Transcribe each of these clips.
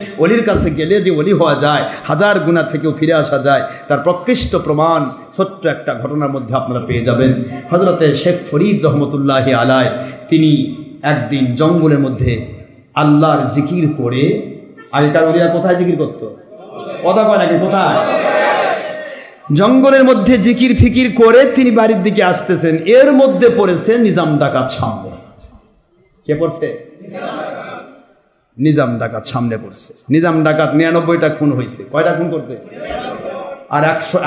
ওলির কাছে গেলে যে ওলি হওয়া যায়, হাজার গুনাহ থেকেও ফিরে আসা যায়, তার প্রকৃষ্ট প্রমাণ ছোট্ট একটা ঘটনার মধ্যে আপনারা পেয়ে যাবেন। হযরতে শেখ ফরিদ রহমতুল্লাহি আলাইহি তিনি একদিন জঙ্গলের মধ্যে আল্লাহর জিকির করে, আগেকার ওলিরা কোথায় জিকির করতো? কথা কয় নাকি? কোথায়? জঙ্গলের মধ্যে জিকির ফিকির করে তিনি বাড়ির দিকে আসতেছেন, এর মধ্যে পড়েছে নিজাম ডাকাত সামনে। কে পড়ছে? নিজাম ডাকাত সামনে পড়ছে। নিজাম ডাকাত 99টা খুন হয়েছে। কয়টা খুন করছে?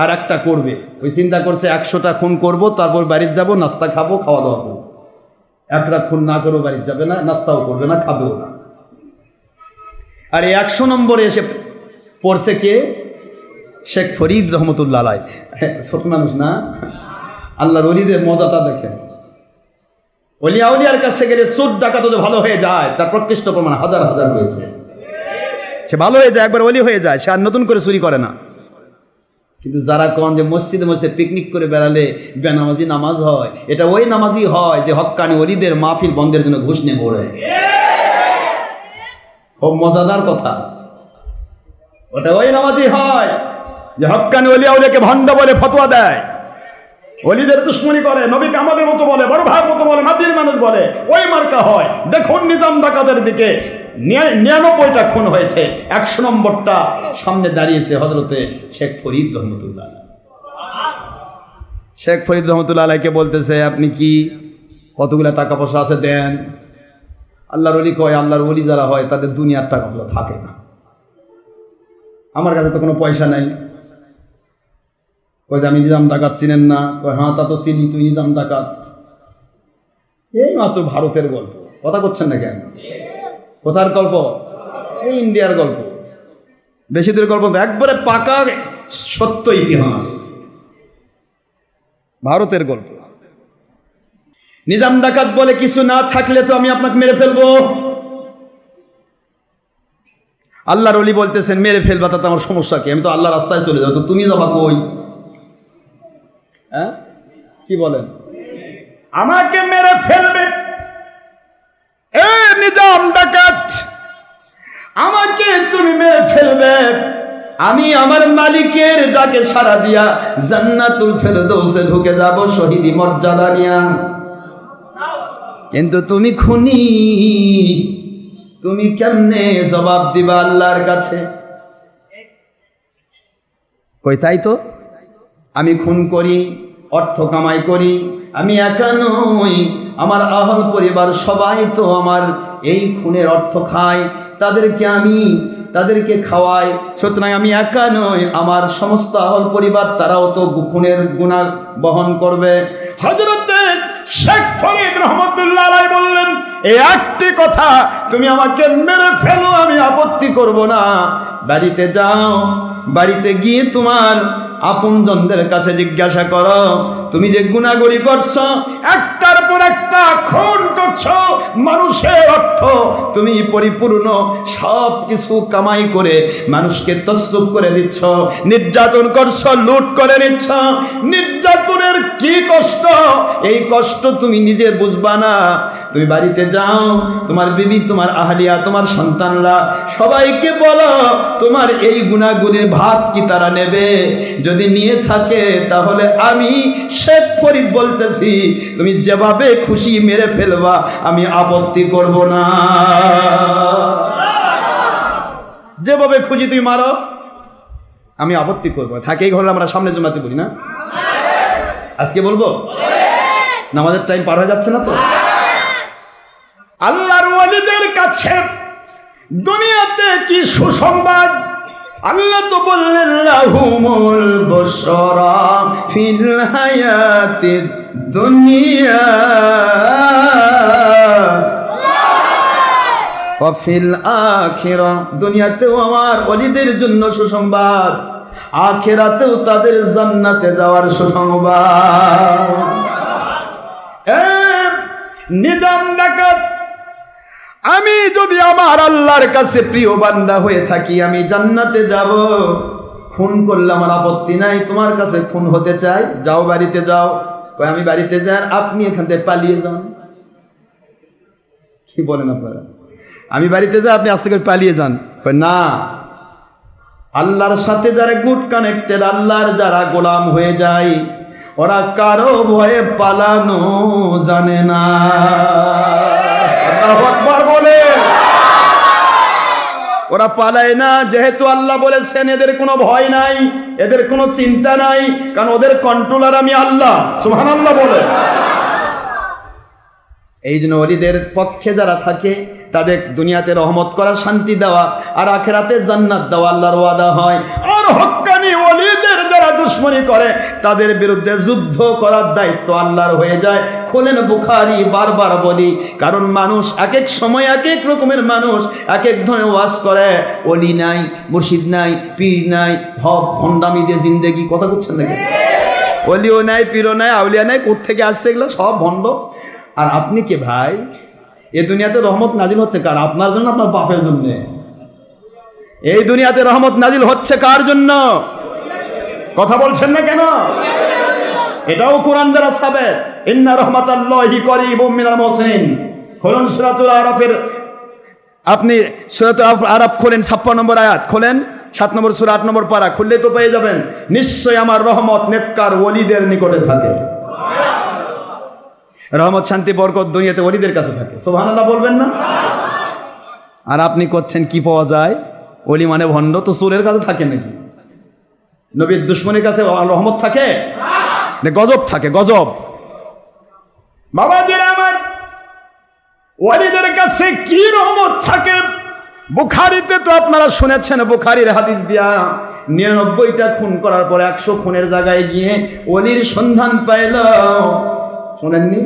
আর একটা করবে। ওই চিন্তা করছে 100টা খুন করব, তারপর বাড়ির যাব, নাস্তা খাবো, খাওয়া দাওয়া করবো। একটা খুন না করেও বাড়ির যাবে না, নাস্তাও করবে না, খাবেও না। আর এই 100 নম্বরে এসে পড়ছে কে? শেখ ফরিদ রহমতুল্লাহ আলাইহি। ছোট মানুষ না, আল্লাহর ওলিদের মজাটা দেখেন। ওলিয়া উলিয়ার কাছে গেলে চোর ডাকাত যে ভালো হয়ে যায়, তার প্রকৃষ্ট প্রমাণ হাজার হাজার রয়েছে। সে ভালো হয়ে যায়, একবার ওলি হয়ে যায়, সে আর নতুন করে চুরি করে না। কিন্তু যারা কন যে মসজিদে মসজিদে পিকনিক করে বেড়ালে বেনামাজি নামাজ হয়, এটা ওই নামাজি হয় যে হক্কানি ওলিদের মাহফিল বন্ধের জন্য ঘুষ নিয়ে পড়ে। খুব মজাদার কথা। ওটা ওই নামাজি হয় যে হক্কানি ওলিয়া উলিয়াকে ভণ্ড বলে ফতোয়া দেয়, ওলিদের দুশ্মনী করে, নবীকে আমাদের মতো বলে, বড় ভাইয়ের মতো বলে, মাটির মানুষ বলে, ওই মার্কা হয়। দেখুন নিজাম ডাকাতের দিকে 99টা খুন হয়েছে, 100 নম্বরটা সামনে দাঁড়িয়েছে হযরতে শেখ ফরিদ রহমতুল্লাহ আলাইহি। শেখ ফরিদ রহমতুল্লাহ আলাইহিকে বলতেছে, আপনি কি কতগুলা টাকা পয়সা আছে দেন? আল্লাহর ওলি কয়, আল্লাহর ওলি যারা হয় তাদের দুনিয়ার টাকা পয়সা থাকে না। আমার কাছে তো কোনো পয়সা নাই। কয় যে আমি নিজাম ডাকাত চিনেন না? কয় হ্যাঁ তা তো চিনি, তুই নিজাম ডাকাত। এই মাত্র ভারতের গল্প, কথা করছেন না কেন? কোথার গল্প? এই ইন্ডিয়ার গল্প। বেশি দূরের গল্প, একবারে পাকা সত্য ইতিহাস, ভারতের গল্প। নিজাম ডাকাত বলে, কিছু না থাকলে তো আমি আপনাকে মেরে ফেলবো। আল্লাহর ওলি বলতেছেন, মেরে ফেলবা তাতে আমার সমস্যা কি? আমি তো আল্লাহ রাস্তায় চলে যাবো, তো তুমি যাবা কই? হ্যাঁ, কি বলেন? আমাকে মেরে ফেলবে? এ নিজাম ডাকাত, আমাকে তুমি মেরে ফেলবে, আমি আমার মালিকের ডাকে সাড়া দিয়া জান্নাতুল ফেরদৌসে ঢুকে যাব শহীদি মর্যাদা নিয়া। কিন্তু তুমি খুনি, তুমি কেমনে জবাব দিবা আল্লাহর কাছে? কই তাই তো, আমি খুন করি, অর্থ কামাই করি, আমি একা নই, আমার আহল পরিবার সবাই তো আমার এই খুনের অর্থ খায়, তাদেরকে খাওয়াই। সুতরাং আমি একা নই, আমার সমস্ত আহল পরিবার তারাও তো খুনের গুনাহ বহন করবে। হযরতে শেখ ফরিদ রহমতুল্লাহ আলাইহি বললেন, এই একটি কথা, তুমি আমাকে মেরে ফেলো, আমি আপত্তি করব না। বাড়িতে যাও, বাড়িতে গিয়ে তোমার আপনজনদের কাছে জিজ্ঞাসা করো, তুমি যে গুনাহগুলি করছো, একটার পর একটা খুন করছো, মানুষের অর্থ তুমি পরিপূর্ণ সব কিছু কামাই করে মানুষকে তসরুফ করে দিচ্ছ, নির্যাতন করছো, লুট করে নিচ্ছ। নির্যাতনের কি কষ্ট, এই কষ্ট তুমি নিজে বুঝবা না। তুমি বাড়িতে যাও, তোমার বিবি, তোমার আহলিয়া, তোমার সন্তানরা সবাইকে বলো, তোমার এই গুনাহগুলির ভাগ কি তারা নেবে? যদি নিয়ে থাকে তাহলে আমি শেখ ফরিদ বলতেছি, তুমি যেভাবে খুশি মেরে ফেলবা, আমি আপত্তি করব না। যেভাবে খুশি তুমি মারো, আমি আপত্তি করবো। থাকে এই ঘরে আমরা সামনে জমাতে বলি না, আজকে বলবো। নামাজের টাইম পার হয়ে যাচ্ছে না তো? আল্লাহর ওয়ালিদের কাছে দুনিয়াতে কি সুসংবাদ! আল্লাহ তো বললেন, লাহুমুল বুশরা ফিল হায়াতিদ দুনিয়া ওয়া ফিল আখিরা, দুনিয়াতেও আমার ওলিদের জন্য সুসংবাদ, আখিরাতেও তাদের জান্নাতে যাওয়ার সুসংবাদ। নিজাম ডাকাত, আমি যদি আমার আল্লাহর কাছে প্রিয় বান্দা হয়ে থাকি, আমি জান্নাতে যাব। খুন করলে আমার আপত্তি নাই, তোমার কাছে খুন হতে চাই, যাও বাড়িতে যাও। আমি বাড়িতে যান, আপনি এখান থেকে পালিয়ে যান। কি বলেন আপনারা? আমি বাড়িতে যাই, আপনি আস্তে করে পালিয়ে যান। না, আল্লাহর সাথে যারা গুড কানেক্টেড, আল্লাহর যারা গোলাম হয়ে যায়, ওরা কারো ভয়ে পালানো জানে না। আল্লাহু আকবার বলে। ওরা পালায় না, যেহেতু আল্লাহ বলেছেন এদের কোনো ভয় নাই, এদের কোনো চিন্তা নাই, কারণ ওদের কন্ট্রোলার আমি আল্লাহ। সুবহানাল্লাহ বলে। এই জন্য ওলিদের পক্ষে যারা থাকে তাদের দুনিয়াতে রহমত করা, শান্তি দেওয়া, আর আখিরাতে জান্নাত দেওয়া আল্লাহর ওয়াদা হয়। আর হক্কানি ওলিদের যারা দুশমনি করে তাদের বিরুদ্ধে যুদ্ধ করার দায়িত্ব আল্লাহর হয়ে যায়। খোলেন বুখারী, বারবার বলি, কারণ মানুষ এক এক সময় এক এক রকমের মানুষ এক এক ধরনের ওয়াজ করে। ওলি নাই, মুর্শিদ নাই, পীর নাই, হক ভণ্ডামি দিয়ে জিন্দেগি। কথা বলছেন নাকি? ওলিও নাই, পীরও নাই, আউলিয়া নাই, কোত্থেকে আসছে এগুলো? সব ভণ্ড। আর আপনি কে ভাই? এই দুনিয়াতে রহমত নাজিল হচ্ছে কার? আপনার জন্য, আপনার বাপের জন্য। এই দুনিয়াতে রহমত নাজিল হচ্ছে কার জন্য? কথা বলছেন না কেন? এটাও কোরআন দ্বারা সাবেত। ইন্না রাহমাতাল্লাহি করিবুম মিনাল মুহসিনিন। খুলুন সূরাতুল আরাফের, আপনি সূরাতুল আরাফ খোলেন, 56 নম্বর আয়াত খোলেন, 7 নম্বর সূরা 8 নম্বর পারা খুললে তো পেয়ে যাবেন। নিশ্চয় আমার রহমত নেককার ওলিদের নিকটে থাকে। রহমত, শান্তি, বরকত দুনিয়াতে ওলিদের কাছে থাকে। সুবহানাল্লাহ বলবেন না? আর আপনি করছেন কি পাওয়া যায়? ওলি মানে ভণ্ড। তো চোরের কাছে থাকে নাকি? নবীর দুশমনের কাছে রহমত থাকে না? গজব থাকে, গজব। বাবাজিরা আমার, ওলিদের কাছে কি রহমত থাকে? বুখারীতে তো আপনারা শুনেছেন, বুখারীর হাদিস দিয়া 99টা খুন করার পর 100 খুনের জায়গায় গিয়ে ওলির সন্ধান পাইল। শোনেননি?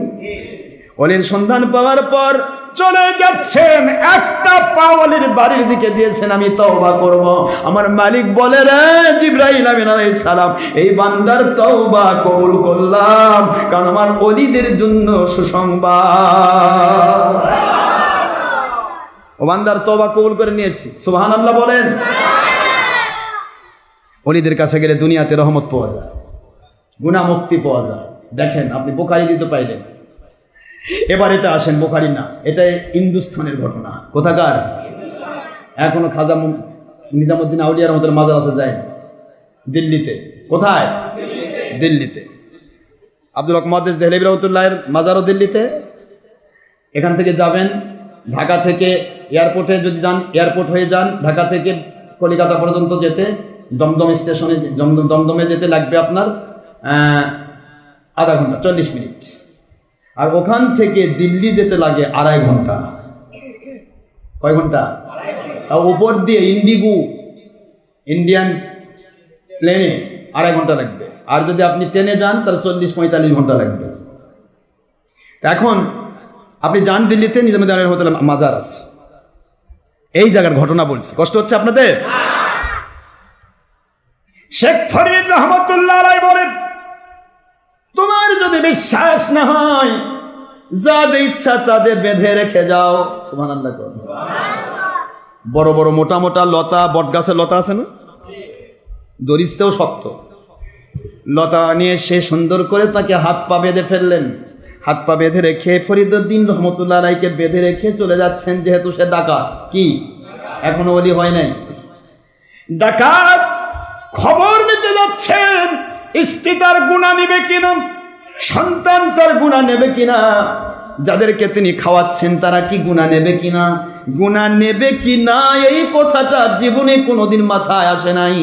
ওলির সন্ধান পাওয়ার পর চলে যাচ্ছেন, একটা পা ওলির বাড়ির দিকে দিয়েছেন, আমি তওবা করব। আমার মালিক বলে, রে জিবরাইল আমিন আলাইহিস সালাম, এই বান্দার তওবা কবুল করলাম, কারণ আমার ওলিদের জন্য সুসংবাদ। ও বান্দার তওবা কবুল করে নিয়েছি। সুবহানাল্লাহ বলেন। ওলিদের কাছে গেলে দুনিয়াতে রহমত পাওয়া যায়, গুনাহ মুক্তি পাওয়া যায়। দেখেন, আপনি বুখারী দিতে পাইলেন। এবার এটা আসেন, বুখারী না, এটা হিন্দুস্থানের ঘটনা। কোথাকার? এখনো খাজা নিজামুদ্দিন আউলিয়ার মতো মাজার আছে, যায় দিল্লিতে। কোথায়? দিল্লিতে। আব্দুল হক মুহাদ্দিস দেহলভী রাহমাতুল্লাহের মাজারও দিল্লিতে। এখান থেকে যাবেন, ঢাকা থেকে এয়ারপোর্টে যদি যান, এয়ারপোর্ট হয়ে যান, ঢাকা থেকে কলিকাতা পর্যন্ত যেতে দমদম স্টেশনে, দমদমে যেতে লাগবে আপনার আধা ঘন্টা, 40 মিনিট। আর ওখান থেকে দিল্লি যেতে লাগে 2.5 ঘন্টা। কয় ঘন্টা? উপর দিয়ে ইন্ডিগো, ইন্ডিয়ান প্লেনে 2.5 ঘন্টা লাগবে। আর যদি আপনি ট্রেনে যান তাহলে 40-45 ঘন্টা লাগবে। এখন আপনি যান দিল্লিতে, নিজামুদ্দিন রহমতুল্লাহ মাজার আছে। এই জায়গার ঘটনা বলছি, কষ্ট হচ্ছে আপনাদের? শেখ ফরিদ রহমতুল্লাহ আলাইহি বলেন, তোমার যদি বিশ্বাস না হয়, যাদের ইচ্ছা তাদের বেঁধে রেখে যাও। সুবহানাল্লাহ। বড় বড় মোটা মোটা লতা, বটগাছের লতা আছে না, দড়ির চেয়েও শক্ত লতা নিয়ে সে সুন্দর করে তাকে হাত পা বেঁধে ফেললেন। হাত পা বেঁধে রেখে ফরিদউদ্দিন রহমতুল্লাহ আলাইহিকে বেঁধে রেখে চলে যাচ্ছেন, যেহেতু সে ডাকাত। কি এখনো ওলি হয় নাই? ডাকাত খবর নিতে যাচ্ছেন, স্ত্রী তার গুনাহ নেবে কিনা, সন্তান তার গুনাহ নেবে কিনা, যাদেরকে তিনি খাওয়াচ্ছেন তারা কি গুনাহ নেবে কিনা, গুনাহ নেবে কিনা এই কথাটা জীবনে কোনোদিন মাথায় আসে নাই।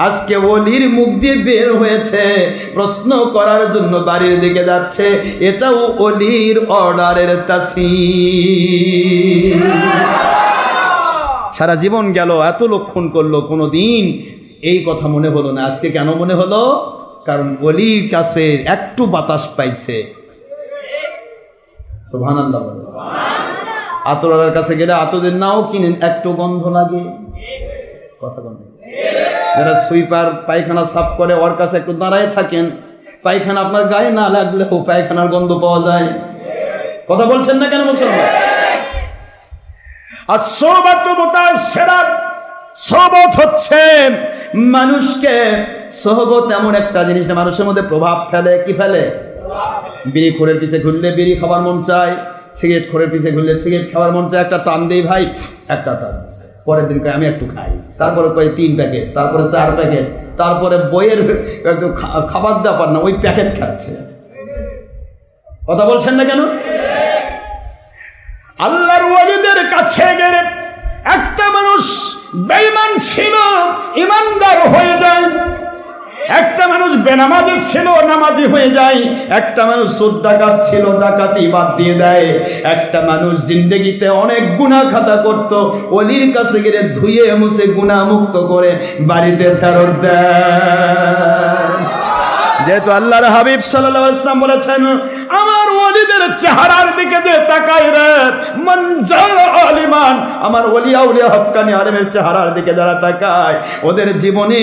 আজকে ওলির মুখ দিয়ে বের হয়েছে, প্রশ্ন করার জন্য বাড়ির দিকে যাচ্ছে, এটাও ওলির অর্ডারের তাসির। সারা জীবন গেল, এত লক্ষণ করলো, কোনোদিন এই কথা মনে হলো না। আজকে কেন মনে হলো? কারণ ওলির কাছে একটু বাতাস পাইছে। সুবহানাল্লাহ। আতরের কাছে গেলে আতরের নাও কিনেন, একটু গন্ধ লাগে। কথা বলেন। যারা সুইপার পায়খানা সাফ করে, ওর কাছে একটু দাঁড়ায় থাকেন, পায়খানা আপনার গায়ে না লাগলেও পায়খানার গন্ধ পাওয়া যায়। কথা বলছেন না কেন মুসলমান? আর সোহবত মুতাসসিরাত, সোহবত হচ্ছে মানুষকে, সোহবত এমন একটা জিনিস না মানুষের মধ্যে প্রভাব ফেলে। কি ফেলে? বিড়ি খোরের পিছে ঘুরলে বিড়ি খাবার মন চায়, সিগারেট খোরের পিছে ঘুরলে সিগারেট খাবার মন চায়। একটা টান দেই ভাই, একটা টান। পরের দিন কয় আমি একটু খাই, তারপরে কয় 3 প্যাকেট, তারপরে 4 প্যাকেট, তারপরে বইয়ের একটু খাবার দাবার না ওই প্যাকেট খাচ্ছে। কথা বলছেন না কেন? আল্লাহর ওয়ালিদের কাছে গেলে একটা মানুষ বেঈমান ছিল ইমানদার হয়ে যায়, একটা মানুষ বেনামাজি ছিল নামাজি হয়ে যায়, একটা মানুষ সুদ ডাকাত ছিল ডাকাতি বাদ দিয়ে দেয়, একটা মানুষ জিন্দেগিতে অনেক গুনাহ খাতা করত, ওলির কাছে গেলে ধুয়ে মুছে গুনাহ মুক্ত করে বাড়িতে ফেরত দেয়। যেহেতু আল্লাহর হাবিব সাল্লাল্লাহু আলাইহি ওয়াসাল্লাম বলেছেন, আমার ওলিদের চেহারার দিকে যে তাকায় রে মনজার আলিমান, আমার ওলি আউলিয়া হক্কানি আলেমের চেহারার দিকে যারা তাকায় ওদের জীবনে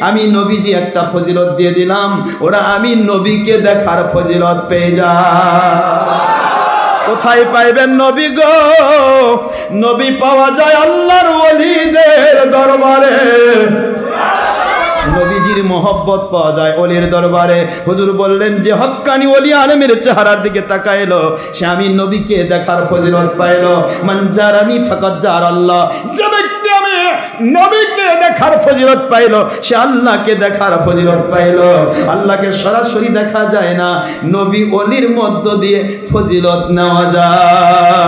আমি নবীজি একটা ফজিলত দিয়ে দিলাম, ওরা আমি নবীকে দেখার ফজিলত পেয়ে যায়। কোথায় পাইবেন নবী গো? নবী পাওয়া যায় আল্লাহর ওলিদের দরবারে, নবীজির মহব্বত পাওয়া যায় ওলির দরবারে। হুজুর বললেন যে হক্কানি ওলি আলেমের চেহারার দিকে তাকাইলো সে আমি নবীকে দেখার ফজিলত পাইলো। মান জারানি ফাকাদ জারাল্লাহ, যে ব্যক্তি আমি নবীকে দেখার ফজিলত পাইলো সে আল্লাহকে দেখার ফজিলত পাইলো। আল্লাহকে সরাসরি দেখা যায় না, নবী ওলির মধ্য দিয়ে ফজিলত নেওয়া যায়।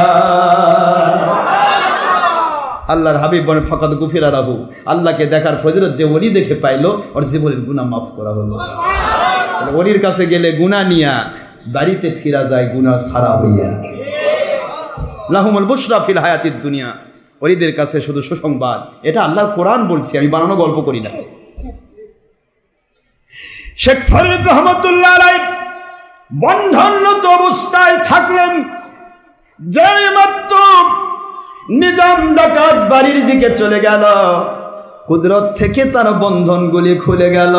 আল্লাহর হাবিব বলেন ফাকাদ গুফিরা লাহু, আল্লাহকে দেখার ফজিলত যে ওলি দেখে পাইলো ওর জীবনের গুনাহ মাফ করা হলো। ওলির কাছে গেলে গুনাহ নিয়া বাড়িতে ফিরা যায় গুনাহ ছাড়া হইয়া। লাহুমুল বুশরা ফিল হায়াতিদ দুনিয়া, ওলিদের কাছে শুধু সুসংবাদ। এটা আল্লাহর কোরআন বলছি, আমি বানানো গল্প করি না। শেখ ফরিদ রহমতুল্লাহ আলাইহি বন্ধনরত অবস্থায় থাকলেন, যেই মাত্র নিজাম ডাকাত বাড়ির দিকে চলে গেল, কুদরত থেকে তার বন্ধনগুলি খুলে গেল।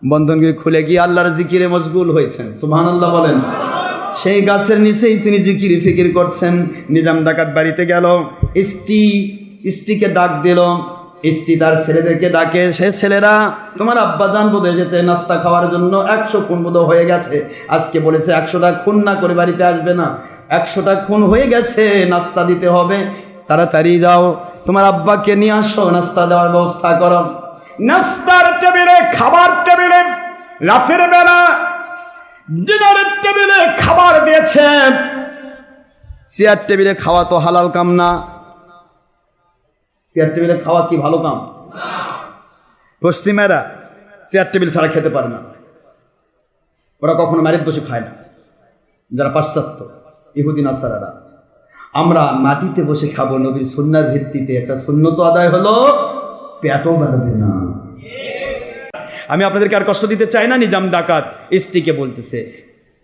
বন্ধনগুলি খুলে গিয়ে আল্লাহর জিকিরে মশগুল হয়েছেন, সুবহানাল্লাহ বলেন। সেই গাছের নিচেই তিনি জিকির ফিকির করছেন। নিজাম ডাকাত বাড়িতে গেল, স্ত্রীকে ডাক দিল, স্ত্রী তার ছেলেদেরকে ডাকে, সে ছেলেরা তোমার আব্বাজান বোধ এসেছে নাস্তা খাওয়ার জন্য, 100 খুন বোধ হয়ে গেছে, আজকে বলেছে 100টা খুন না করে বাড়িতে আসবে না, 100টা খুন হয়ে গেছে, নাস্তা দিতে হবে, তাড়াতাড়ি যাও তোমার আব্বাকে নিয়ে আসো, নাস্তা দেওয়ার ব্যবস্থা করো। নাস্তার টেবিলে, খাবার টেবিলে, রাতের বেলা ডিনারের টেবিলে খাবার দিয়েছে। চেয়ার টেবিলে খাওয়া তো হালাল কাম না, চেয়ার টেবিলে খাওয়া কি ভালো কাম? পশ্চিমেরা চেয়ার টেবিল ছাড়া খেতে পারে না, ওরা কখনো মাটিতে বসে খায় না। যারা পাশ্চাত্য ইহুদি নাসারারা, আমরা মাটিতে বসে খাবো নবীর সুন্নাহর ভিত্তিতে। একটা সুন্নত আদায় হলো, পেটও বাড়বে না। আমি আপনাদেরকে আর কষ্ট দিতে চাই না। নিজাম ডাকাত স্ত্রীকে বলতেছে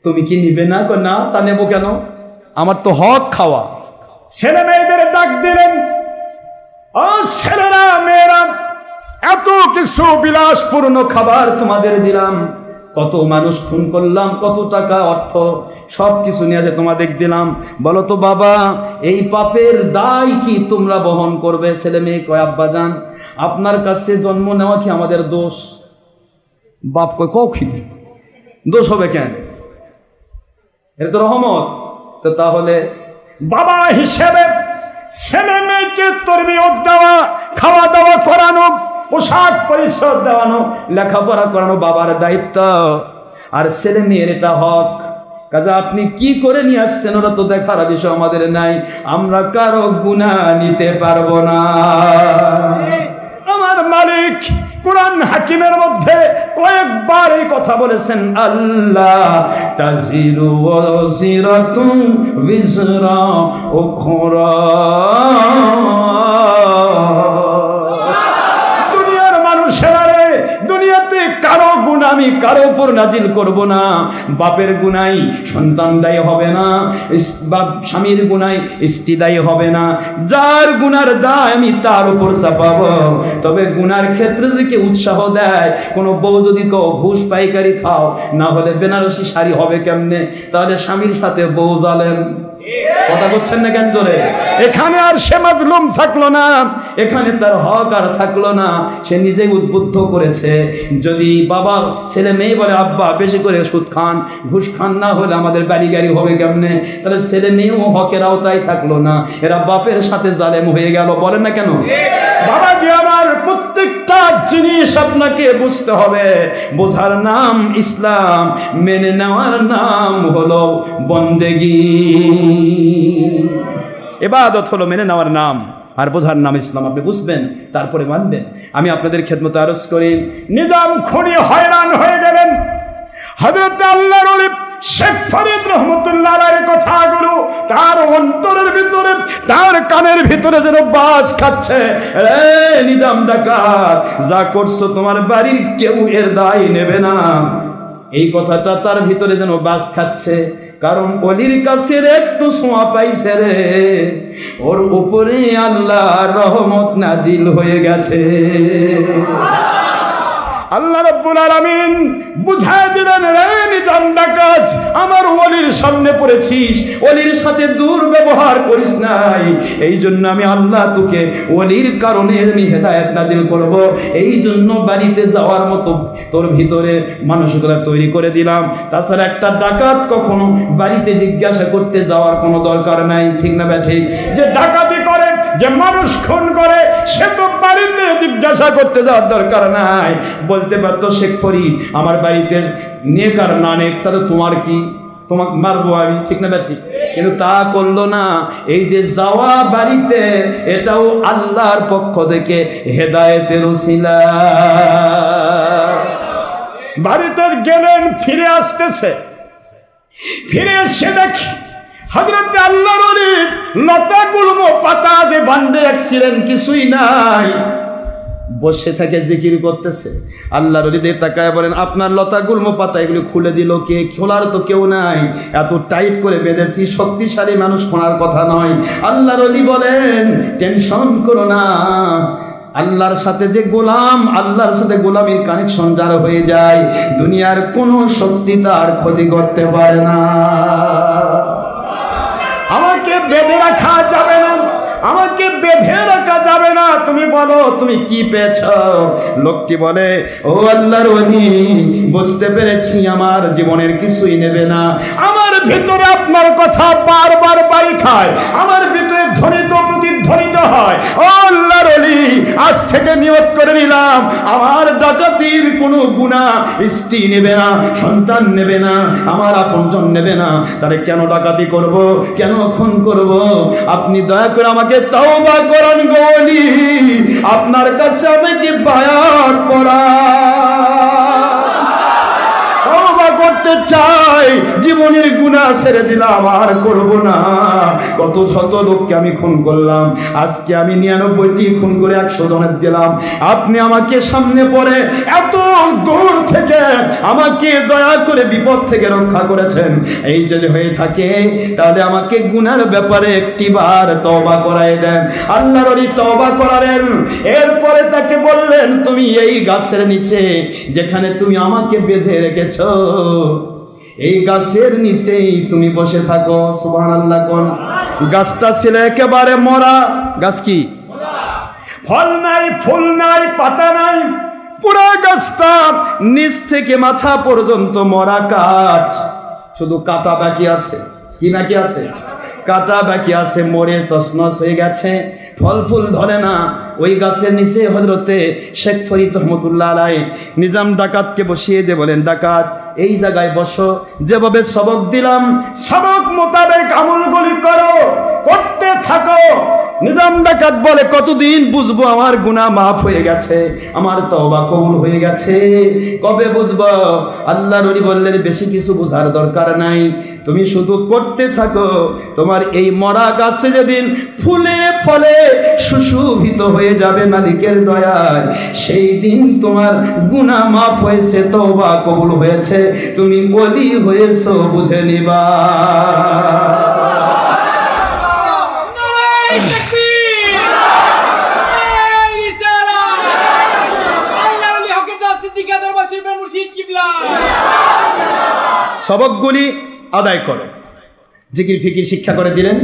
তুমি কি নিবে না? না, তা নেবো কেন, আমার তো হক খাওয়া। ছেলে মেয়েদের ডাক দিলেন, ও ছেলেরা মেয়েরা, এত কিছু বিলাসপূর্ণ খাবার তোমাদের দিলাম, কত মানুষ খুন করলাম, কত টাকা অর্থ সব কিছু নিয়ে আসে তোমাদের দিলাম, বলো তো বাবা এই পাপের দায় কি তোমরা বহন করবে? ছেলে মেয়ে কয় আব্বাজান আপনার কাছে জন্ম নেওয়া কি আমাদের দোষ? বাপ কয় কও কি দোষ হবে কেন, এটা তো রহমত। তো তাহলে বাবা হিসেবে ছেলে মেয়েকে তরবিয়ত দেওয়া, খাওয়া দাওয়া করানো, পোশাক পরিচ্ছদ দেওয়ানো, লেখাপড়া করানো বাবার দায়িত্ব, আর ছেলে মেয়ের এটা হক। কাজে আপনি কি করে নিয়ে আসছেন ওরা তো দেখার বিষয় আমাদের নাই, আমরা কারো গুনাহ নিতে পারবো না। আমার মালিক কুরআন হাকিমের মধ্যে কয়েকবার এই কথা বলেছেন, আল্লাহ তাজিরু ওয়াজিরাতুন বিজরা উখরা। দুনিয়ার মানুষেরা রে, দুনিয়াতে কারো গুনাহ আমি কারো উপর নাজিল করব না। বাপের গুনাই সন্তান দায়ী হবে না, বাপ স্বামীর গুনাই স্ত্রী দায়ী হবে না, যার গুনার দায় আমি তার উপর চাপাবো। তবে গুনার ক্ষেত্রে যদি কেউ উৎসাহ দেয়, কোনো বউ যদি কেউ ঘুষ পাইকারি খাও, না হলে বেনারসি শাড়ি হবে কেমনে, তাহলে স্বামীর সাথে বউ জালেম। কথা বলছেন না কেন জোরে? এখানে আর সে মাজলুম থাকলো না, এখানে তার হক আর থাকলো না, সে নিজেই উদ্বুদ্ধ করেছে। যদি বাবা ছেলে মেয়ে বলে আব্বা বেশি করে সুদ খান ঘুষ খান, না হলে আমাদের বাড়ি গাড়ি হবে কেমনে, তাহলে ছেলে মেয়েও হকের আওতায় থাকলো না, এরা বাপের সাথে জালেম হয়ে গেল। বলেন না কেন? বাবাজি আমার, প্রত্যেকটা জিনিস আপনাকে বুঝতে হবে। বোঝার নাম ইসলাম, মেনে নেওয়ার নাম হলো বন্দেগী। ইবাদত হলো মেনে নেওয়ার নাম, আর বোঝার নাম ইসলাম। আপনি বুঝবেন, তারপরে মানবেন। আমি আপনাদের খেদমতে আরজ করি, নিজাম খুনি হয়রান হয়ে গেলেন। হযরত আল্লাহর ওলি শেখ ফরিদ রহমতুল্লাহ আলাইহির কথাগুলো তার অন্তরের ভিতরে, তার কানের ভিতরে যেন বাস খাচ্ছে। রে নিজাম ডাকাত, যা করছো তোমার বাড়ির কেউ এর দায় নেবে না। এই কথাটা তার ভিতরে যেন বাস খাচ্ছে, কারণ অলির কাছে একটু ছোঁয়া পাইছে রে, ওর উপরে আল্লাহর রহমত নাজিল হয়ে গেছে। আল্লাহ রাব্বুল আলামিন বুঝায় দিলেন, রে নিজাম ডাকাত, আমার ওলির সামনে পড়েছিস, ওলির সাথে দুর্ব্যবহার করিস নাই, এই জন্য আমি আল্লাহ তোকে ওলির কারণে আমি হেদায়েত নাজিল করব। এই জন্য বাড়িতে যাওয়ার মতো তোর ভিতরে মানসিকতা তৈরি করে দিলাম। তাছাড়া একটা ডাকাত কখনো বাড়িতে জিজ্ঞাসা করতে যাওয়ার কোনো দরকার নাই, ঠিক না ঠিক? যে ডাকাতি করে, যে মানুষ খুন করে, সে তো বাড়িতে জিজ্ঞাসা করতে যাওয়ার দরকার নাই। বলতে পারতো শেখ ফরিদ আমার বাড়িতে নেক আর না নেক তাহলে তোমার কি, তোমাকে মারবো আমি, ঠিক না ঠিক? কিন্তু তা করলো না। এই যে যাওয়া বাড়িতে, এটাও আল্লাহর পক্ষ থেকে হেদায়েতের উসিলা। বাড়িতে গেলেন, ফিরে আসতেছে, ফিরে এসে দেখি হযরত আল্লাহর ওলি লতা গুল্ম পাতা যে বান্ধে রাখছিলেন কিছুই নাই, বসে থেকে জিকির করতেছে। আল্লাহর ওলি দিয়ে তাকায় বলেন, আপনার লতা গুল্ম পাতা এগুলো খুলে দিল কে? খোলার তো কেউ নাই, এত টাইট করে বেঁধেছি, শক্তিশালী মানুষ খোলার কথা নয়। আল্লাহর ওলি বলেন, টেনশন করো না, আল্লাহর সাথে যে গোলাম, আল্লাহর সাথে গোলামির কানেকশন যার হয়ে যায়, দুনিয়ার কোনো শক্তি তার ক্ষতি করতে পারে না। আমাকে বেঁধে রাখা যাবে না, আমাকে বেঁধে রাখা যাবে না। তুমি বলো তুমি কি পেয়েছ? লোকটি বলে, ও আল্লাহর ওলি, বুঝতে পেরেছি আমার জীবনের কিছুই নেবে না। আমার ভিতরে আপনার কথা বারবার বাড়ি খায়, আমার ভিতরে ধ্বনিত প্রতিধ্বনিত হয়। ও আল্লাহর ওলি, আজ থেকে নিয়ত করে নিলাম, আমার ডাকাতির কোনো গুনাহ স্ত্রী নেবে না, সন্তান নেবে না, আমার আপনজন নেবে না। তাহলে কেন ডাকাতি করব, কেন খুন করব? আপনি দয়া করে আমাকে তওবা করান গো ওলি, আপনার কাছে আমাকে বায়াত পড়া করতে চাই, জীবনের গুনাহ ছেড়ে দিলাম, আর করব না। কত শত লোককে আমি খুন করলাম, আজকে আমি 99টি খুন করে 100 জনের দিলাম। আপনি আমাকে সামনে পড়ে এত দূর থেকে আমাকে দয়া করে বিপদ থেকে রক্ষা করেছেন। এই যদি হয়ে থাকে তাহলে আমাকে গুনার ব্যাপারে একটিবার তওবা করাই দেন। আল্লাহর ওলি তওবা করালেন। এরপরে তাকে বললেন, তুমি এই গাছের নিচে যেখানে তুমি আমাকে বেঁধে রেখেছো, এই গাছের নিচেই তুমি বসে থাকো। সুবহানাল্লাহ কোন? গাছটা ছিল একেবারে মরা গাছ। কি? ফল নাই, ফুল নাই, পাতা নাই, পুরা গাছটা নিচ থেকে মাথা পর্যন্ত মরা কাঠ, শুধু কাটা বাকি আছে। কি বাকি আছে? কাটা বাকি আছে, মরে তছনছ হয়ে গেছে, ফল ফুল ধরে না। ওই গাছের নিচে হযরতে শেখ ফরিদ রহমতুল্লাহ আলাইহি নিজাম ডাকাতকে বসিয়ে দিয়ে বলেন, ডাকাত এই জায়গায় বসো, যেভাবে সবক দিলাম সবক মোতাবেক আমলগুলি করো, করতে থাকো। নিজাম ডাকাত বলে, কতদিন বুঝবো আমার গুনাহ মাফ হয়ে গেছে, আমার তওবা কবুল হয়ে গেছে, কবে বুঝবো? আল্লাহর ওলি বললেন, বেশি কিছু বোঝার দরকার নাই, তুমি শুধু করতে থাকো। তোমার এই মরা গাছে যেদিন ফুলে ফলে সুশোভিত হয়ে যাবে মালিকের দয়ায়, সেই দিন তোমার গুনাহ মাফ হয়েছে, তওবা কবুল হয়েছে, তুমি ওলি হয়েছো বুঝে নিবা। সবকগুলি আদায় করো, জিকির ফিকির শিক্ষা করে দিলেন,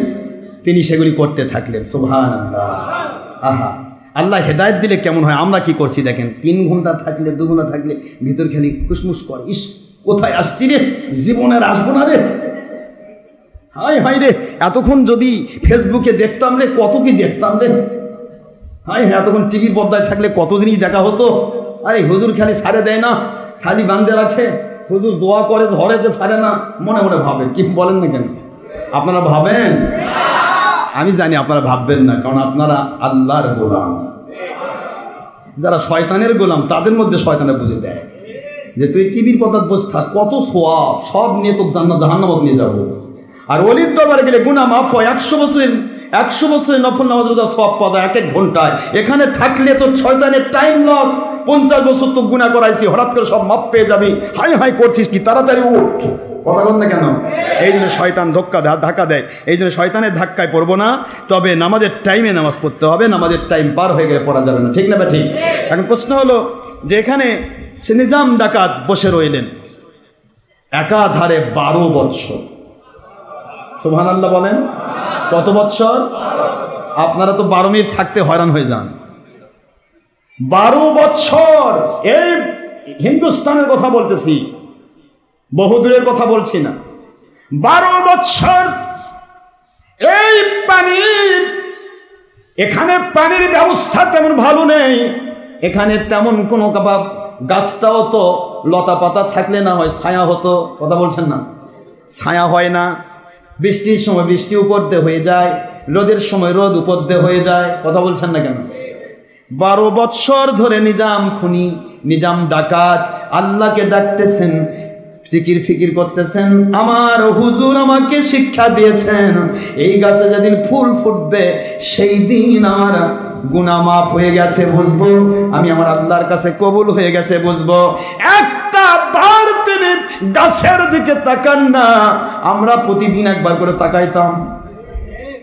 তিনি সেগুলি করতে থাকলেন। সুবহানাল্লাহ। আহা, আল্লাহ হেদায়েত দিলে কেমন হয়, আমরা কি করছি দেখেন, 3 ঘন্টা থাকলে 2 ঘন্টা থাকলে ভিতর খালি খুশমুশ করে, ইস কোথায় আসছি রে, জীবনের আসবো না রে, হাই হাই রে, এতক্ষণ যদি ফেসবুকে দেখতাম রে, কত কি দেখতাম রে, হাই হ্যাঁ, এতক্ষণ টিভির পর্দায় থাকলে কত জিনিস দেখা হতো। আরে হুজুর খালি ছাড়ে দেয় না, খালি বান্ধে রাখে, হুজুর দোয়া করে ধরে যে ছাড়ে না, মনে মনে ভাবেন, কি বলেন না কেন আপনারা ভাবেন? আমি জানি আপনারা ভাববেন না, কারণ আপনারা আল্লাহর গোলাম। যারা শয়তানের গোলাম তাদের মধ্যে শয়তানে বুঝে দেয় যে তুই টিভির পর্দায় বসে থাক, কত সোয়াব, সব নিয়ে তোকে জাহান্নামে নিয়ে যাবো। আর ওলির দরবারে গেলে গুনাহ মাফ হয়, 100 বছরের নফল নামাজ রোজা সওয়াব পাওয়া যায় 1 ঘন্টায়। এখানে থাকলে তো শয়তানের টাইম লস, 50 বছর তো গুনাহ করাইছি, হঠাৎ করে সব মাপ পেয়ে যাবি, হাই হাই করছিস কি, তাড়াতাড়ি উঠ, কথা বল না কেন? এই জন্য শয়তান ধাক্কা দেয়, এই জন্য শয়তানের ধাক্কায় পড়বো না, তবে নামাজের টাইমে নামাজ পড়তে হবে, নামাজের টাইম পার হয়ে গেলে পড়া যাবে না, ঠিক না বা ঠিক? এখন প্রশ্ন হলো যে এখানে সে নিজাম ডাকাত বসে রইলেন একাধারে 12 বৎসর, সুবহানাল্লাহ বলেন, কত বৎসর? আপনারা তো 12 মিনিট থাকতে হয়রান হয়ে যান। 12 বৎসর, এই হিন্দুস্তানের কথা বলতেছি, বহুদূরের কথা বলছি না। 12 বৎসর এই পানির, এখানে পানির ব্যবস্থা তেমন ভালো নেই, এখানে তেমন কোনো গাছটাও তো লতা পাতা থাকলে না হয় ছায়া হতো, কথা বলছেন না, ছায়া হয় না, বৃষ্টির সময় বৃষ্টি উপর দিয়ে হয়ে যায়, রোদের সময় রোদ উপর দিয়ে হয়ে যায়, কথা বলছেন না কেন? 12 বৎসর ধরে নিজাম খুনি, নিজাম ডাকাত আল্লাহকে ডাকতেছেন, জিকির ফিকির করতেছেন, আমার হুজুর আমাকে শিক্ষা দিয়েছেন এই গাছে যেদিন ফুল ফুটবে সেই দিন আমার গুনাহ মাফ হয়ে গেছে বুঝবো, আমি আমার আল্লাহর কাছে কবুল হয়ে গেছে বুঝবো। একটা বার তিনি গাছের দিকে তাকান না, আমরা প্রতিদিন একবার করে তাকাইতাম,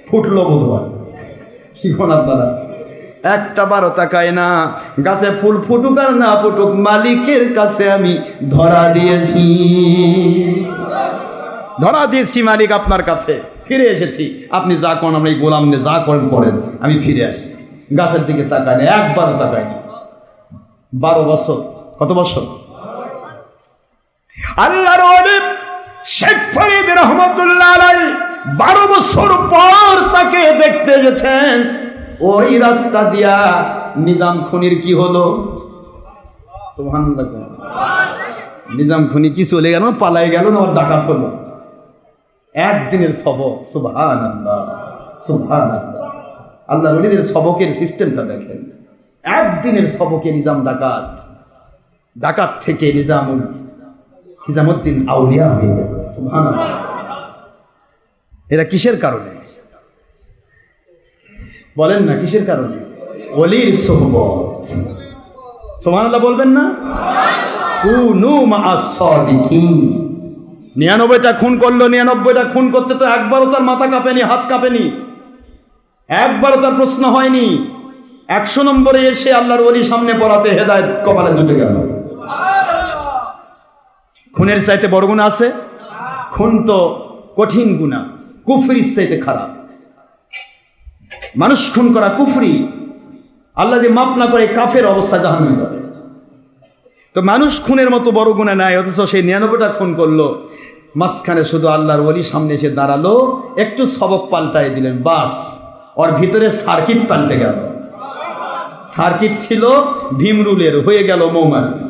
ফুটলো বোধ হয়, কি কোন আপনারা একটা বারও তাকায় না, গাছে ফুল ফুটুক আর না ফুটুক মালিকের কাছে আমি ধরা দিয়েছি মালিক আপনার কাছে, ফিরে এসেছি, আপনি যা করেন, আমরা এই গোলাম নিয়ে যা করেন, আমি ফিরে আসছি। গাছের দিকে তাকায় না, একবারও তাকায় না। 12 বছর, কত বছর? আল্লাহর ওলি শেখ ফরিদ রহমাতুল্লাহ আলাইহি 12 বছর পর তাকে দেখতে এসেছেন। ওই রাস্তা দিয়া নিজাম খুনির কি হলো? সুবহানাল্লাহ, নিজাম খুনি কি চলে গেল, পালাই গেল না, ডাকাত হলো? একদিনের সবক, সুবহানাল্লাহ সুবহানাল্লাহ। আল্লাহর ওলিদের সবকের সিস্টেমটা দেখেন, একদিনের সবকে নিজাম ডাকাত থেকে নিজামুদ্দিন আউলিয়া হয়ে গেল, সুবহানাল্লাহ। এরা কিসের কারণে বলেন না, কিসের কারণে? ওলির সোহবত, সুবহানাল্লাহ বলবেন না? কুনু মা'আস সাদিকিন। 99টা খুন করলো, 99টা খুন করতে তো একবারও তার মাথা কাঁপেনি, হাত কাঁপেনি, একবারও তার প্রশ্ন হয়নি। 100 নম্বরে এসে আল্লাহর ওলি সামনে পড়াতে হেদায়েত কপালে জুটে গেল। খুনের চাইতে বড় গুনাহ আছে? খুন তো কঠিন গুনাহ, কুফরির চাইতে খারাপ। মানুষ খুন করা কুফরি, আল্লাহ যদি মাফ না করে কাফের অবস্থা জাহান্নামে যাবে। তো মানুষ খুনের মতো বড় গুনাহ নাই, অথচ সেই 99টা খুন করলো, মাঝখানে শুধু আল্লাহর ওলি সামনে এসে দাঁড়ালো, একটু সবক পাল্টাই দিলেন, বাস ওর ভিতরে সার্কিট পাল্টে গেল। সার্কিট ছিল ভীমরুলের, হয়ে গেল মৌমাছি,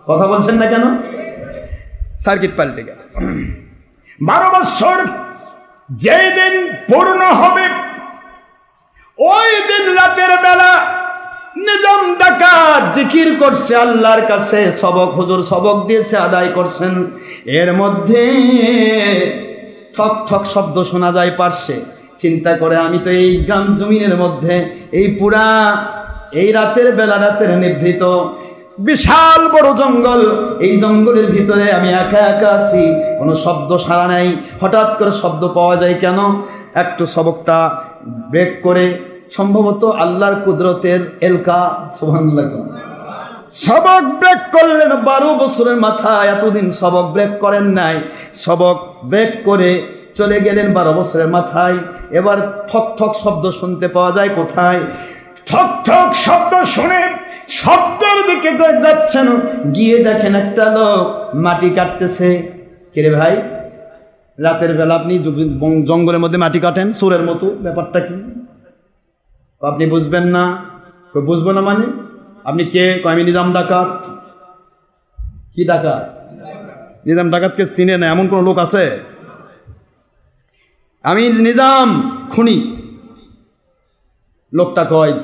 কথা বলছেন না কেন? সার্কিট পাল্টে গেল। 12 বছর যেই দিন পূর্ণ হবে ওই দিন রাতের বেলা নিজাম ডাকাত জিকির করছে আল্লাহর কাছে, সবক হুজুর সবক দিয়েছে, আদায় করছেন, এর মধ্যে ঠক ঠক শব্দ শোনা যায় পারছে। চিন্তা করে আমি তো এই গ্রাম জমিনের মধ্যে, এই পুরা এই রাতের বেলা, রাতের নিভৃত বিশাল বড় জঙ্গল, এই জঙ্গলের ভিতরে আমি একা একা আছি, কোনো শব্দ সাড়া নাই, হঠাৎ করে শব্দ পাওয়া যায় কেন? একটু সবকটা ব্রেক করে, সম্ভবত আল্লাহর কুদরতের এলকা, সুবহানাল্লাহ। সবক ব্রেক করলেন 12 বছরের মাথায়, এতদিন সবক ব্রেক করেন নাই, সবক ব্রেক করে চলে গেলেন 12 বছরের মাথায়। এবার ঠক ঠক শব্দ শুনতে পাওয়া যায় কোথায়? ঠক ঠক শব্দ শুনে শব্দের দিকে যাচ্ছেন, গিয়ে দেখেন একটা লোক মাটি কাটতেছে। কিরে ভাই, রাতের বেলা আপনি জঙ্গলের মধ্যে মাটি কাটেন চোরের মতো, ব্যাপারটা কি? আপনি বুঝবেন না। বুঝবো না মানে? আপনি কে? আমি নিজাম ডাকাত। কি ডাকাত? নিজাম ডাকাতকে চিনে না এমন কোন লোক আছে? আমি নিজাম খুনি। লোকটা কয়,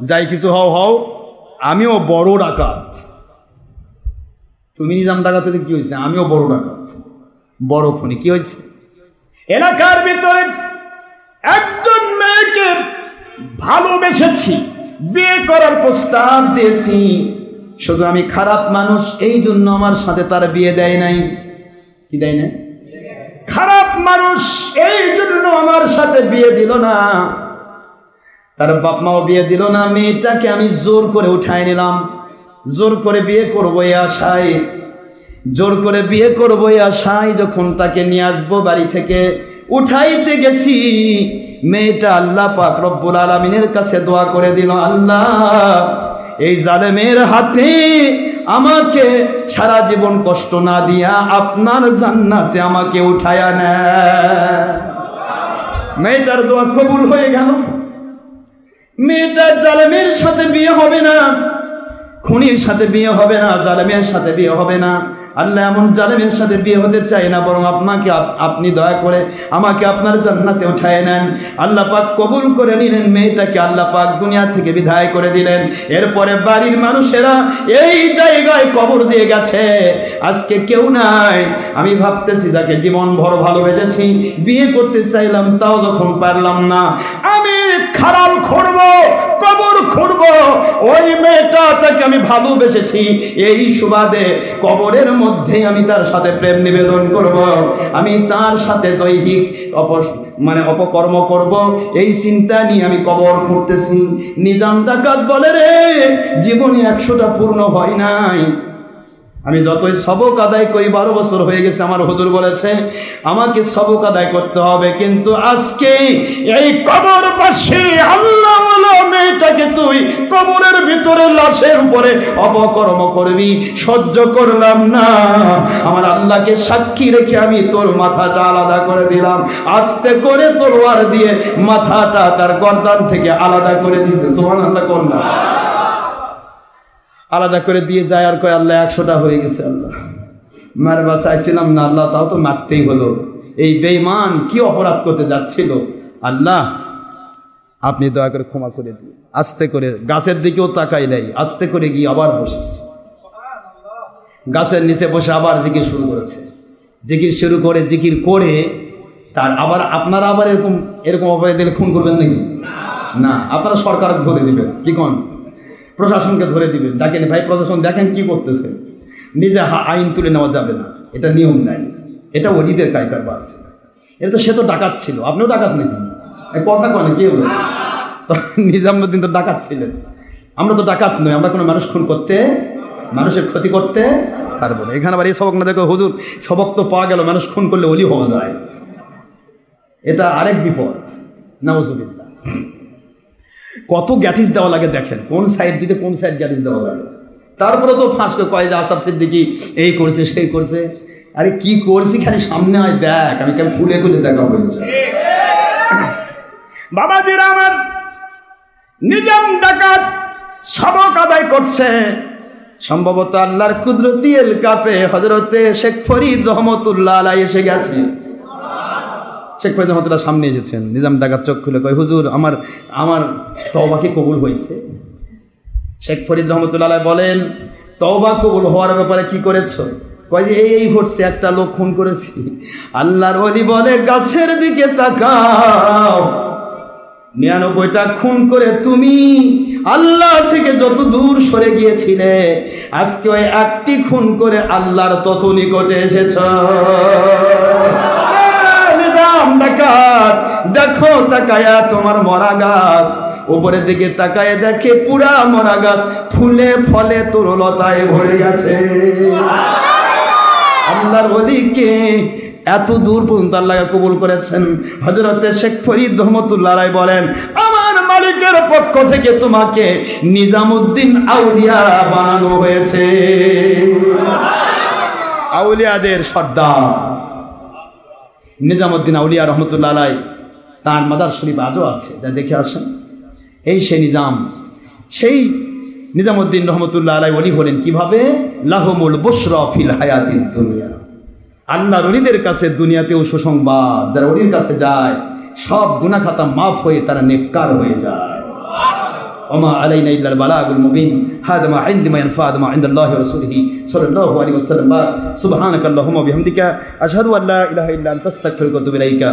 যাই কিছু হও হও, আমিও বড় ডাকাত। তুমি নিজাম ডাকাত হতে কি হয়েছে? আমিও বড় ডাকাত, বড় খুনি। কি হয়েছে? এলাকার ভিতরে একজন মেয়েকে ভালোবেসেছি, বিয়ে করার প্রস্তাব দিয়েছি, শুধু আমি খারাপ মানুষ এই জন্য আমার সাথে তার বিয়ে দেয় নাই। কি দেয় না? খারাপ মানুষ এই জন্য আমার সাথে বিয়ে দিল না, তার বাপ মাও বিয়ে দিল না। মেয়েটাকে আমি জোর করে উঠাই নিলাম, জোর করে বিয়ে করবো এই আশায়, জোর করে বিয়ে করবো এই আশায় যখন তাকে নিয়ে আসবো বাড়ি থেকে উঠাইতে গেছি, মেয়েটা আল্লাহ পাক রব্বুল আলামিনের কাছে দোয়া করে দিল, আল্লাহ এই জালেমের হাতে আমাকে সারা জীবন কষ্ট না দিয়া আপনার জান্নাতে আমাকে উঠায়া নেয়। মেয়েটার দোয়া কবুল হয়ে গেল। মেয়েটার জালেমের সাথে বিয়ে হবে না, খুনির সাথে বিয়ে হবে না, জালেমের সাথে বিয়ে হবে না। আল্লাহ এমন জালেমের সাথে বিয়ে হতে চাই না, বরং আপনাকে আপনি দয়া করে আমাকে আপনার জান্নাতে উঠায় নেন। আল্লাহ পাক কবুল করে নিলেন মেয়েটাকে, আল্লাহ পাক দুনিয়া থেকে বিদায় করে দিলেন। এরপরে বাড়ির মানুষেরা এই জায়গায় কবর দিয়ে গেছে, আজকে কেউ নাই। আমি ভাবতেছি যাকে জীবন ভর ভালোবেসেছি, বিয়ে করতে চাইলাম, তাও যখন পারলাম না, আমি খারাপ খুঁড়বো, কবর খুঁড়বো। ওই মেয়েটা তাকে আমি ভালোবেসেছি, এই সুবাদে কবরের মধ্যে আমি তার সাথে প্রেম নিবেদন করব, আমি তার সাথে দৈহিক অপকর্ম করব, এই চিন্তা নিয়ে আমি কবর খুঁড়তেছি। নিজাম ডাকাত বলে, রে জীবনে 100টা পূর্ণ হয় নাই। আমি যতই সবক আদায় করি, 12 বছর হয়ে গেছে, আমার হুজুর বলেছে আমাকে সবক আদায় করতে হবে, কিন্তু আজকে এই কবর পাশে আল্লাহ মেয়েটাকে তুই কবরের ভিতরে লাশের উপরে অপকর্ম করবি, সহ্য করলাম না। আমার আল্লাহকে সাক্ষী রেখে আমি তোর মাথাটা আলাদা করে দিলাম। আস্তে করে তলোয়ার দিয়ে মাথাটা তার গর্দান থেকে আলাদা করে দিয়েছে। সুবহানাল্লাহ কোন না? আলাদা করে দিয়ে যায় আর কয়, আল্লাহ 100টা হয়ে গেছে, আল্লাহ মারবা চাইছিলাম না, আল্লাহ তাও তো মারতেই হলো। এই বেঈমান কি অপরাধ করতে যাচ্ছিল, আল্লাহ আপনি দয়া করে ক্ষমা করে দিয়ে। আস্তে করে গাছের দিকেও তাকাই নাই, আস্তে করে গিয়ে আবার বসছে, গাছের নিচে বসে আবার জিকির শুরু করেছে। জিকির শুরু করে জিকির করে তার আবার, আপনারা আবার এরকম অপরাধ দিলে খুন করবেন নাকি? না, আপনারা সরকারকে ধরে দিবেন, কি কোন প্রশাসনকে ধরে দিবেন, ডাকেন ভাই প্রশাসন দেখেন কি করতেছে। নিজে আইন তুলে নেওয়া যাবে না, এটা নিয়ম নাই, এটা ওলিদের কায়কারবার আছে। এটা তো সে তো ডাকাত ছিল, আপনিও ডাকাত নাকি? কথা কনে কেউ নিজামুদ্দিন তো ডাকাত ছিলেন, আমরা তো ডাকাত নই, আমরা কোনো মানুষ খুন করতে, মানুষের ক্ষতি করতে পারবো না। এখানে আবার এই সবক না দেখো, হুজুর সবক তো পাওয়া গেল, মানুষ খুন করলে ওলি হওয়া যায়, এটা আরেক বিপদ। নাউজুবিল্লাহ। কত গ্যাটিস দেওয়া লাগে দেখেন, কোন সাইড দিতে কোন সাইড গ্যাটিস দেওয়া লাগে। তারপরে তো ফাঁসকে কয় যে আশরাফ সিদ্দিকী এই করছে সেই করছে। আরে কি করছি খালি সামনে হয় দেখ, আমি কেন খুলে খুলে দেখা বলছি। বাবাজিরা আমার, নিজাম ডাকাত সবক আদায় করছে, সম্ভবত আল্লাহর কুদরতি এলকাপে হযরতে শেখ ফরিদ রহমতুল্লাহ আলাইহি এসে গেছে। শেখ ফরিদ রহমতুল্লাহ সামনে এসেছেন। নিজাম ডাকাত চোখ খুলে কয়, হুজুর আমার তওবা কি কবুল হয়েছে? শেখ ফরিদ রহমতুল্লাহ আলাইহি বলেন, তওবা কবুল হওয়ার ব্যাপারে কি করেছো? কয় যে এই ঘটছে, একটা লোক খুন করেছি। আল্লাহর ওলি বলে, গাছের দিকে তাকাও, 99টা খুন করে তুমি আল্লাহ থেকে যত দূর সরে গিয়েছিলে, আজকে ওই একটি খুন করে আল্লাহর তত নিকটে এসেছ। দেখো তাকায়া তোমার মরা গাছ, উপরের দিকে তাকায় দেখে পুরা মরা গাছ ফুলে ফলে তরুলতায় ভরে গেছে। আল্লাহর ওলিকে এত দূর পর্যন্ত আল্লাহ কবুল করেছেন। হযরতে শেখ ফরিদ রহমতুল্লাহ আলাইহি বলেন, আমার মালিকের পক্ষ থেকে তোমাকে নিজামুদ্দিন আউলিয়া বানানো হয়েছে। আউলিয়াদের সর্দার নিজামুদ্দিন আউলিয়া রহমতুল্লাহ আলাই, তার মাদার শরীফ আজও আছে, যা দেখে আসেন। এই সেই নিজাম, সেই নিজামুদ্দিন রহমতুল্লাহ আলাই ওলি হলেন কিভাবে? লাহুমুল বুশরা ফিল হায়াতিদ দুনিয়া, আল্লাহর ওলিদের কাছে দুনিয়াতেও সুসংবাদ। যারা ওলির কাছে যায় সব গুনাহ খাতা মাফ হয়ে তারা নেককার হয়ে যায়। ওমা আলাইনা ইল্লাল বালাগুল মুবিন। হাদা মা ইনদি মা ইয়ানফা মা ইনদাল্লাহি ওয়া রাসূলিহি সাল্লাল্লাহু আলাইহি ওয়াসাল্লাম। সুবহানাকাল্লাহুম্মা ওয়া বিহামদিকা আশহাদু আল্লা ইলাহা ইল্লা আনতা আস্তাগফিরুকা ওয়া আতুবু ইলাইকা।